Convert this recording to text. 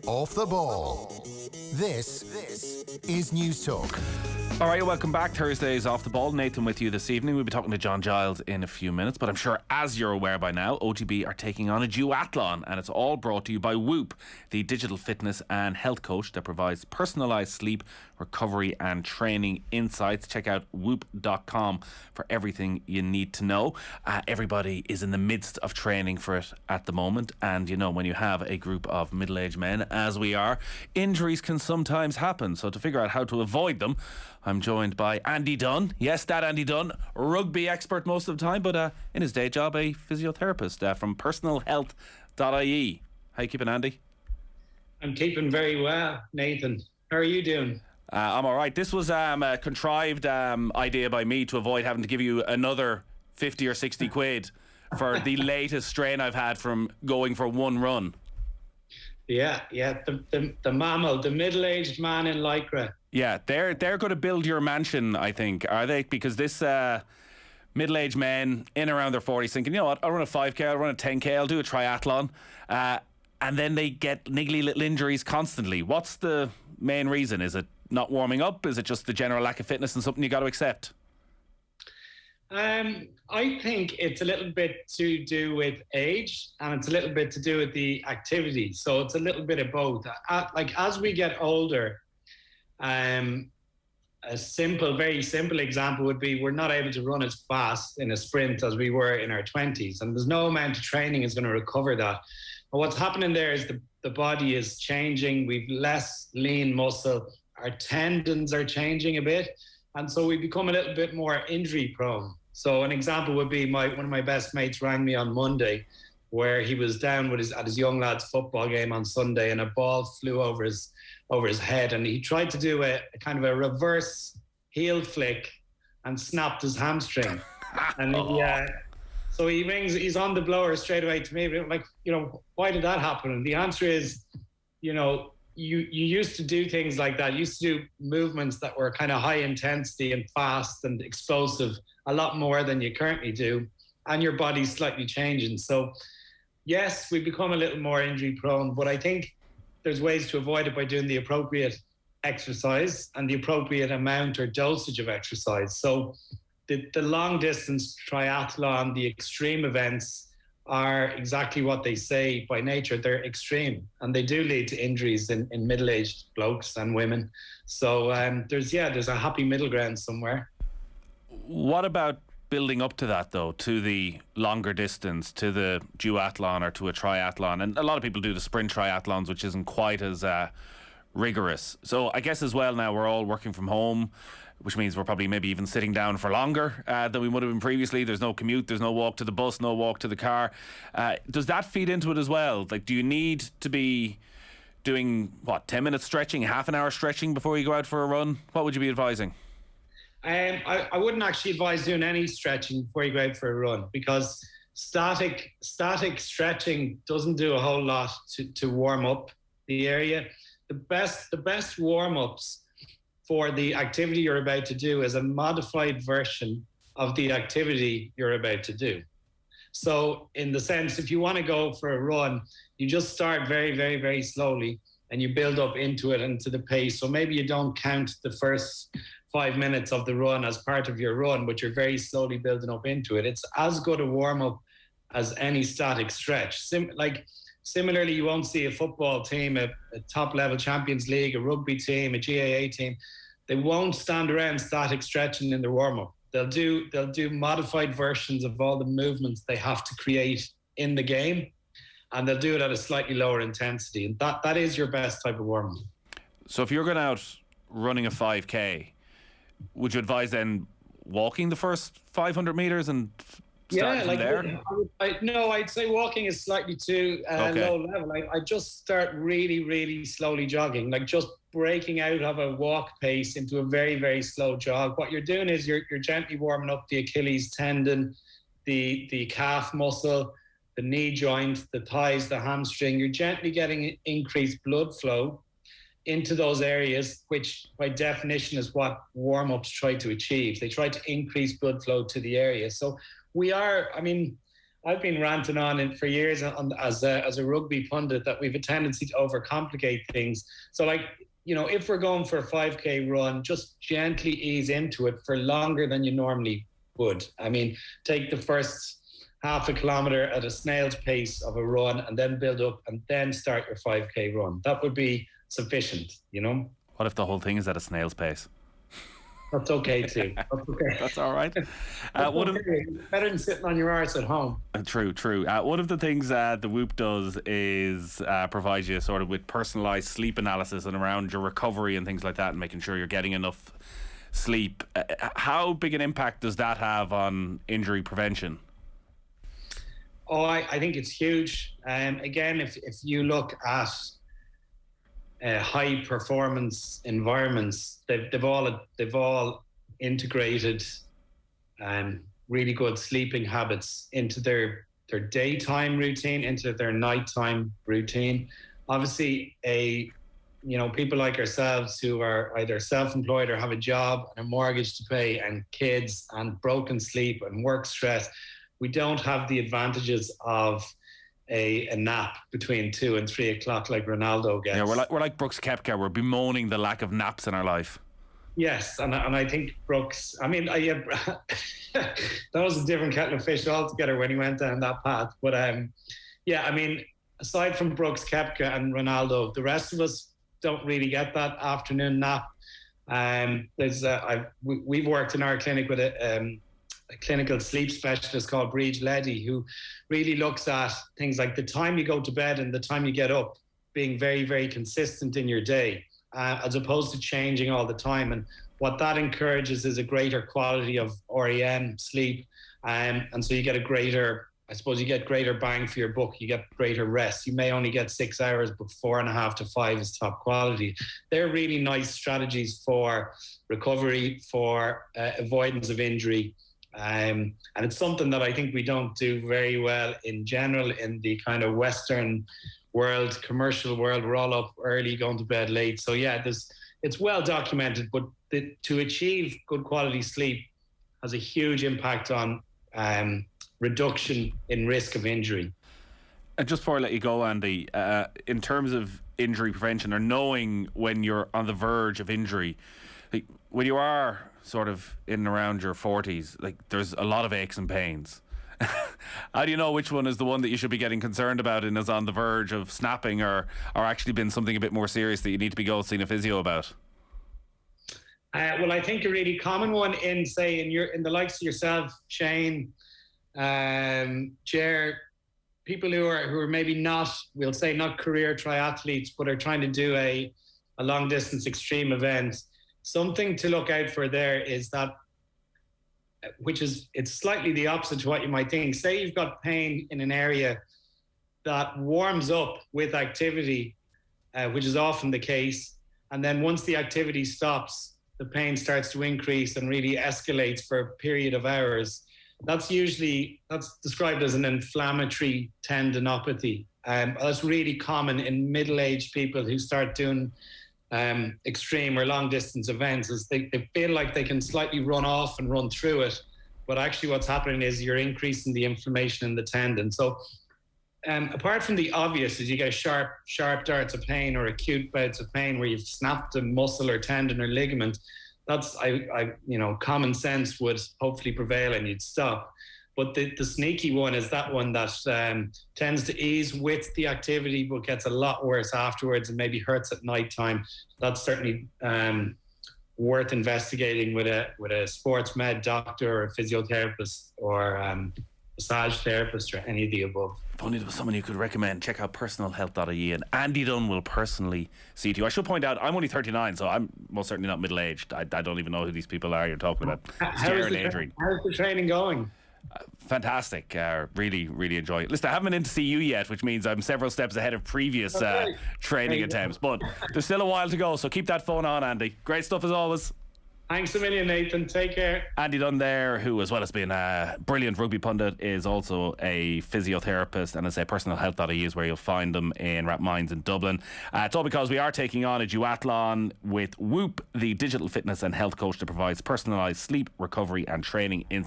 Off the ball. This is News Talk. All right, welcome back. Thursday's Off the Ball. Nathan with you this evening. We'll be talking to John Giles in a few minutes, but I'm sure, as you're aware by now, OTB are taking on a duathlon, and it's all brought to you by Whoop, the digital fitness and health coach that provides personalised sleep, recovery and training insights. Check out whoop.com for everything you need to know. Everybody is in the midst of training for it at the moment, and you know, when you have a group of middle-aged men, as we are, injuries can sometimes happen. So to figure out how to avoid them, I'm joined by Andy Dunne. Yes, that Andy Dunne, rugby expert most of the time, but in his day job, a physiotherapist from personalhealth.ie. How you keeping, Andy? I'm keeping very well, Nathan. How are you doing? I'm all right. This was a contrived idea by me to avoid having to give you another 50 or 60 quid for the latest strain I've had from going for one run. Yeah, the mammal, the middle-aged man in Lycra. Yeah, they're going to build your mansion, I think, are they? Because this middle-aged men in around their 40s thinking, you know what, I'll run a 5K, I'll run a 10K, I'll do a triathlon. And then they get niggly little injuries constantly. What's the main reason? Is it not warming up? Is it just the general lack of fitness and something you got to accept? I think it's a little bit to do with age, and it's a little bit to do with the activity. So it's a little bit of both. Like as we get older, a very simple example would be we're not able to run as fast in a sprint as we were in our 20s, and there's no amount of training is going to recover that. But what's happening there is the body is changing. We've less lean muscle. Our tendons are changing a bit, and so we become a little bit more injury prone. So an example would be one of my best mates rang me on Monday, where he was down at his young lads football game on Sunday, and a ball flew over his head, and he tried to do a kind of a reverse heel flick and snapped his hamstring. And so he rings, he's on the blower straight away to me, like, you know, why did that happen? And the answer is, you know, you used to do things like that. You used to do movements that were kind of high intensity and fast and explosive a lot more than you currently do, and your body's slightly changing. So yes, we become a little more injury prone, but I think there's ways to avoid it by doing the appropriate exercise and the appropriate amount or dosage of exercise. So the long distance triathlon, the extreme events are exactly what they say by nature. They're extreme, and they do lead to injuries in middle-aged blokes and women. So there's a happy middle ground somewhere. What about building up to that, though, to the longer distance, to the duathlon or to a triathlon? And a lot of people do the sprint triathlons, which isn't quite as rigorous. So I guess as well now we're all working from home, which means we're probably maybe even sitting down for longer than we would have been previously. There's no commute, there's no walk to the bus, no walk to the car. Does that feed into it as well? Like, do you need to be doing, 10 minutes stretching, half an hour stretching before you go out for a run? What would you be advising? I wouldn't actually advise doing any stretching before you go out for a run, because static stretching doesn't do a whole lot to warm up the area. The best warm-ups for the activity you're about to do is a modified version of the activity you're about to do. So in the sense, if you want to go for a run, you just start very, very, very slowly, and you build up into it and to the pace. So maybe you don't count the first 5 minutes of the run as part of your run, but you're very slowly building up into it. It's as good a warm-up as any static stretch. Similarly, you won't see a football team, a top-level Champions League, a rugby team, a GAA team. They won't stand around static stretching in their warm-up. They'll do modified versions of all the movements they have to create in the game, and they'll do it at a slightly lower intensity. And that is your best type of warm-up. So if you're going out running a 5K, would you advise then walking the first 500 metres and starting from there? I'd say walking is slightly too low level. I just start really, really slowly jogging, like just breaking out of a walk pace into a very, very slow jog. What you're doing is you're gently warming up the Achilles tendon, the calf muscle, the knee joint, the thighs, the hamstring. You're gently getting increased blood flow into those areas, which by definition is what warm-ups try to achieve. They try to increase blood flow to the area. So I've been ranting on for years as a rugby pundit that we've a tendency to overcomplicate things. So, like, if we're going for a 5K run, just gently ease into it for longer than you normally would. I mean, take the first half a kilometre at a snail's pace of a run and then build up and then start your 5K run. That would be sufficient, What if the whole thing is at a snail's pace? That's okay too. That's okay. That's all right. Better than sitting on your arse at home. True. One of the things the Whoop does is provide you sort of with personalised sleep analysis and around your recovery and things like that, and making sure you're getting enough sleep. How big an impact does that have on injury prevention? Oh, I think it's huge. Again, if you look at high performance environments, they've all integrated really good sleeping habits into their daytime routine, into their nighttime routine. Obviously, people like ourselves who are either self-employed or have a job and a mortgage to pay and kids and broken sleep and work stress, we don't have the advantages of a nap between 2 and 3 o'clock like Ronaldo gets. Yeah, we're like Brooks Koepka. We're bemoaning the lack of naps in our life. Yes, and I think Brooks, that was a different kettle of fish altogether when he went down that path. But aside from Brooks Koepka and Ronaldo, the rest of us don't really get that afternoon nap. We've worked in our clinic with a clinical sleep specialist called Breach Leddy, who really looks at things like the time you go to bed and the time you get up being very, very consistent in your day, as opposed to changing all the time. And what that encourages is a greater quality of REM sleep. And so you get you get greater bang for your buck. You get greater rest. You may only get 6 hours, but 4.5 to 5 is top quality. They're really nice strategies for recovery, for avoidance of injury. And it's something that I think we don't do very well in general in the kind of Western world, commercial world. We're all up early, going to bed late. So yeah, it's well documented, but to achieve good quality sleep has a huge impact on reduction in risk of injury. And just before I let you go, Andy, in terms of injury prevention or knowing when you're on the verge of injury, like, when you are sort of in and around your 40s, like, there's a lot of aches and pains. How do you know which one is the one that you should be getting concerned about and is on the verge of snapping, or actually been something a bit more serious that you need to be going seeing a physio about? Well, I think a really common one in the likes of yourself, Shane, Jer, people who are maybe not career triathletes, but are trying to do a long distance extreme event. Something to look out for there is that, it's slightly the opposite to what you might think. Say you've got pain in an area that warms up with activity, which is often the case. And then once the activity stops, the pain starts to increase and really escalates for a period of hours. That's described as an inflammatory tendinopathy. That's really common in middle-aged people who start doing extreme or long distance events. Is they feel like they can slightly run off and run through it, but actually what's happening is you're increasing the inflammation in the tendon. So apart from the obvious, is you get sharp darts of pain or acute bouts of pain where you've snapped a muscle or tendon or ligament, that's common sense would hopefully prevail and you'd stop. But the sneaky one is that one that tends to ease with the activity but gets a lot worse afterwards and maybe hurts at night time. That's certainly worth investigating with a sports med doctor or a physiotherapist or massage therapist or any of the above. If only there was someone you could recommend. Check out personalhealth.ie and Andy Dunne will personally see to you. I should point out, I'm only 39, so I'm most certainly not middle-aged. I don't even know who these people are you're talking about. How's the training going? Fantastic. Really, really enjoy it. Listen, I haven't been in to see you yet, which means I'm several steps ahead of previous training attempts. But there's still a while to go, so keep that phone on, Andy. Great stuff as always. Thanks a million, Nathan. Take care. Andy Dunne there, who, as well as being a brilliant rugby pundit, is also a physiotherapist, and as I say, personalhealth.ie is where you'll find them in Rathmines in Dublin. It's all because we are taking on a duathlon with Whoop, the digital fitness and health coach that provides personalised sleep, recovery and training in